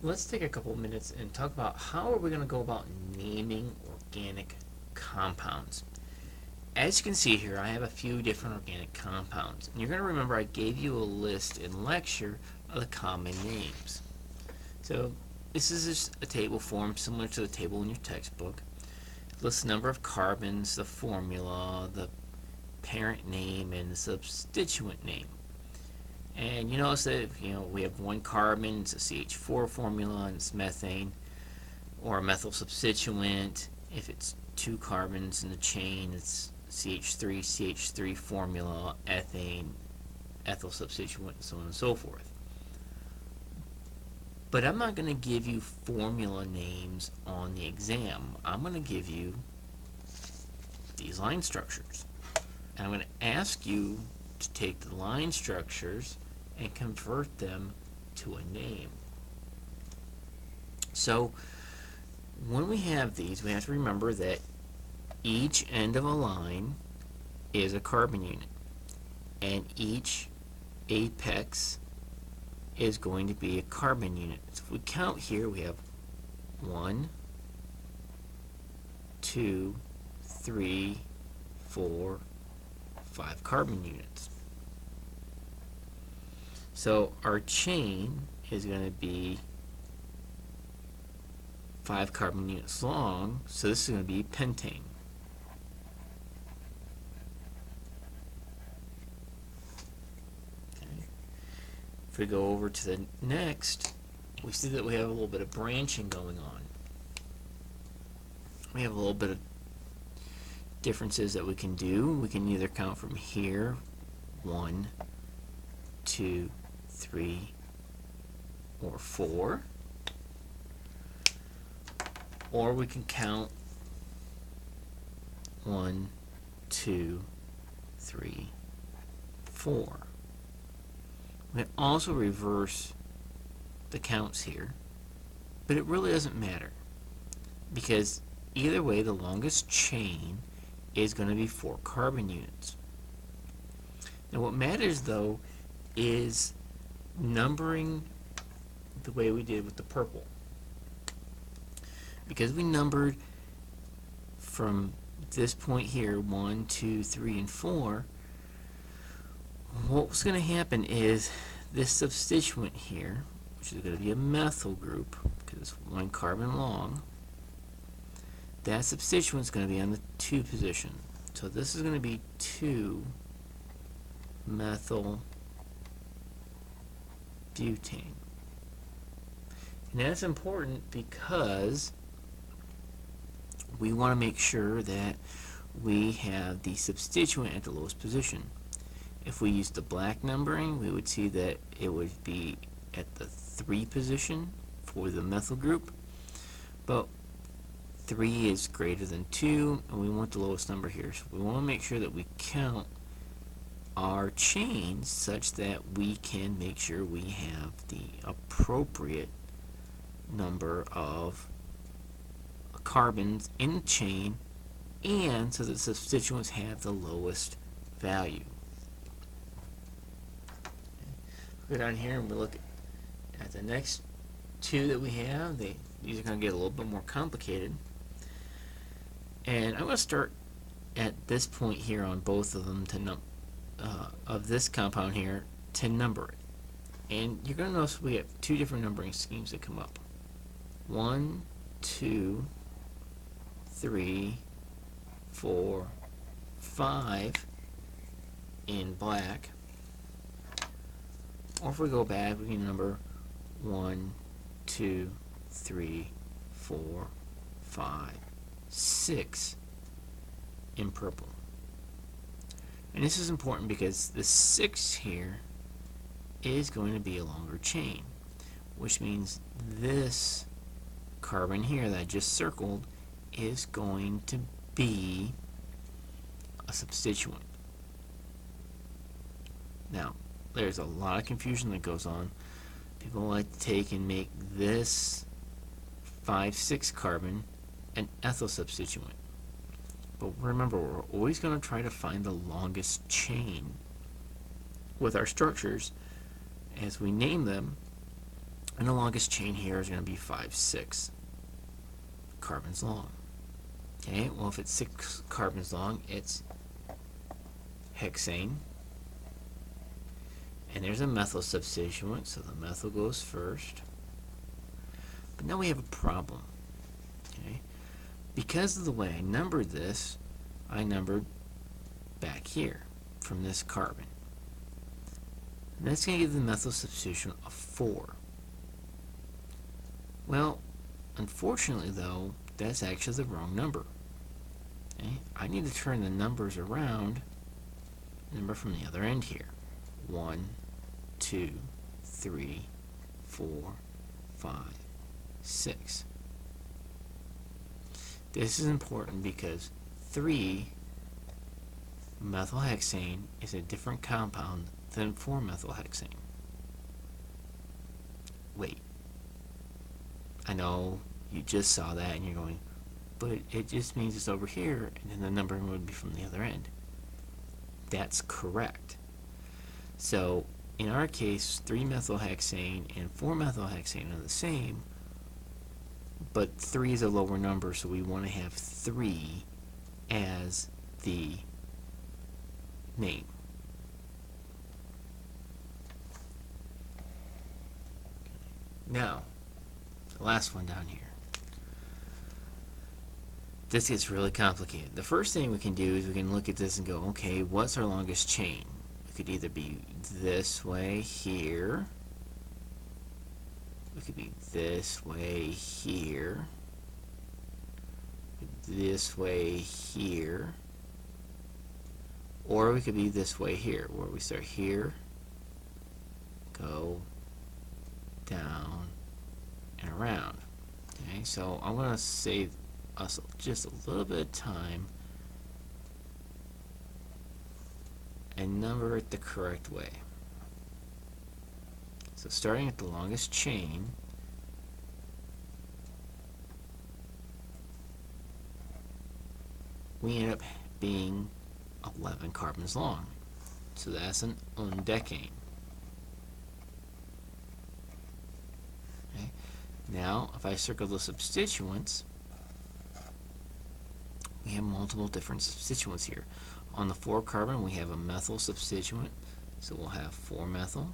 let's take a couple minutes and talk about how are we going to go about naming organic compounds. As you can see here, I have a few different organic compounds. And you're going to remember I gave you a list in lecture of the common names. So this is just a table form similar to the table in your textbook. It lists the number of carbons, the formula, the parent name, and the substituent name. And you notice that we have one carbon, it's a CH4 formula, and it's methane, or a methyl substituent. If it's two carbons in the chain, it's CH3, CH3 formula, ethane, ethyl substituent, and so on and so forth. But I'm not going to give you formula names on the exam. I'm going to give you these line structures. And I'm going to ask you to take the line structures and convert them to a name. So when we have these, we have to remember that each end of a line is a carbon unit, and each apex is going to be a carbon unit. So if we count here, we have 1, 2, 3, 4, 5 carbon units. So our chain is going to be 5 carbon units long, so this is going to be pentane. Okay. If we go over to the next, we see that we have a little bit of branching going on. We have a little bit of differences that we can do. We can either count from here, 1, 2, 3, or 4. Or we can count 1, 2, 3, 4. We can also reverse the counts here, but it really doesn't matter, because either way the longest chain is going to be 4 carbon units. Now what matters though is numbering the way we did with the purple. Because we numbered from this point here, 1, 2, 3, and 4, what's going to happen is this substituent here, which is going to be a methyl group, because it's 1 carbon long, that substituent is going to be on the 2 position. So this is going to be 2 methyl butane. And that's important because we want to make sure that we have the substituent at the lowest position. If we use the black numbering, we would see that it would be at the 3 position for the methyl group, but 3 is greater than 2, and we want the lowest number here. So we want to make sure that we count our chains such that we can make sure we have the appropriate number of carbons in the chain, and so that the substituents have the lowest value. Go down here and we look at the next 2 that we have. These are going to get a little bit more complicated. And I'm going to start at this point here on both of them of this compound here to number it. And you're going to notice we have 2 different numbering schemes that come up. 1, 2, 3, 4, 5 in black. Or if we go back, we can number 1, 2, 3, 4, 5, 6 in purple. And this is important because the 6 here is going to be a longer chain, which means this carbon here that I just circled is going to be a substituent. Now, there's a lot of confusion that goes on. People like to take and make this 5,6 carbon an ethyl substituent. But remember, we're always going to try to find the longest chain with our structures as we name them, And the longest chain here is going to be 5-6 carbons long. Okay, well, if it's 6 carbons long, it's hexane. And there's a methyl substituent, so the methyl goes first. But now we have a problem. Okay, because of the way I numbered this, I numbered back here from this carbon. And that's going to give the methyl substituent a 4. Well, unfortunately though, that's actually the wrong number. Okay? I need to turn the numbers around, number from the other end here. 1, 2, 3, 4, 5, 6. This is important because 3-methylhexane is a different compound than 4-methylhexane. Wait. I know you just saw that and you're going, but it just means it's over here and then the number would be from the other end. That's correct. So in our case, 3-methylhexane and 4-methylhexane are the same, but 3 is a lower number, so we want to have 3 as the name. Now, the last one down here. This gets really complicated. The first thing we can do is we can look at this and go, okay, what's our longest chain? It could either be this way here. It could be this way here. This way here. Or we could be this way here, where we start here, go down and around. Okay, so I'm going to save us just a little bit of time and number it the correct way. So starting at the longest chain, we end up being 11 carbons long. So that's an undecane. Okay. Now, if I circle the substituents, we have multiple different substituents here. On the 4 carbon, we have a methyl substituent, so we'll have 4-methyl.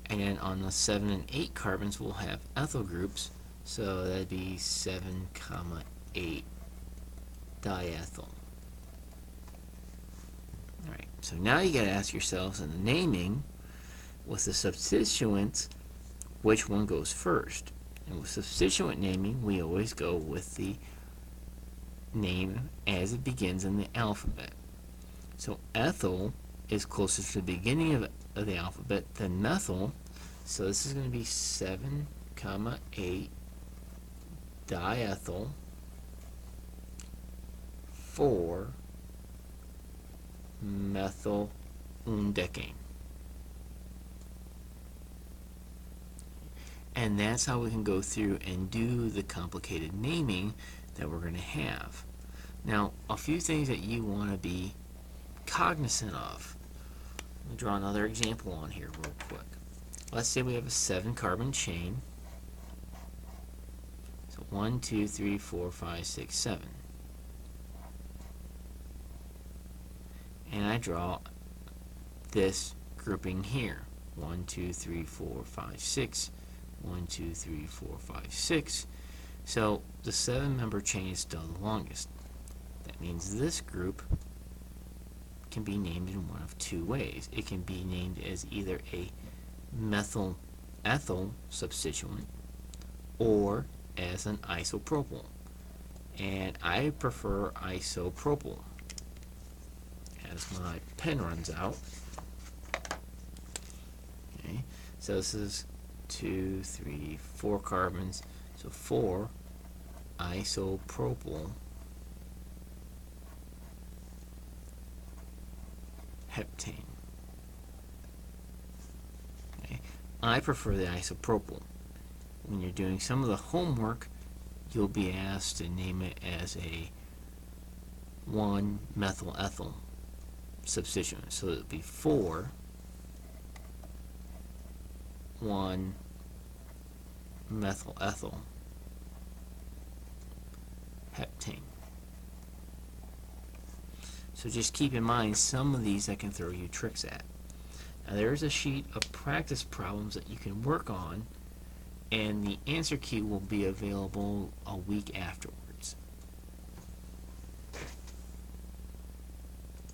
And then on the 7 and 8 carbons, we'll have ethyl groups, so that'd be 7, 8 diethyl. Alright, so now you gotta ask yourselves in the naming, with the substituents, which one goes first? And with substituent naming, we always go with the name as it begins in the alphabet. So ethyl is closer to the beginning of the alphabet than methyl, so this is going to be 7, 8 diethyl 4-methyl undecane. And that's how we can go through and do the complicated naming that we're going to have. Now, a few things that you want to be cognizant of. Let me draw another example on here real quick. Let's say we have a 7-carbon chain. So 1, 2, 3, 4, 5, 6, 7. And I draw this grouping here. 1, 2, 3, 4, 5, 6. 1, 2, 3, 4, 5, 6. So the 7-member chain is still the longest. That means this group can be named in one of two ways. It can be named as either a methyl-ethyl substituent or as an isopropyl. And I prefer isopropyl. As my pen runs out. Okay, so this is 2, 3, 4 carbons, so 4 isopropyl heptane. Okay. I prefer the isopropyl. When you're doing some of the homework, you'll be asked to name it as a 1-methyl-ethyl substituent. So it'll be 4 methyl ethyl heptane. So just keep in mind some of these I can throw you tricks at. Now there's a sheet of practice problems that you can work on, and the answer key will be available a week afterwards.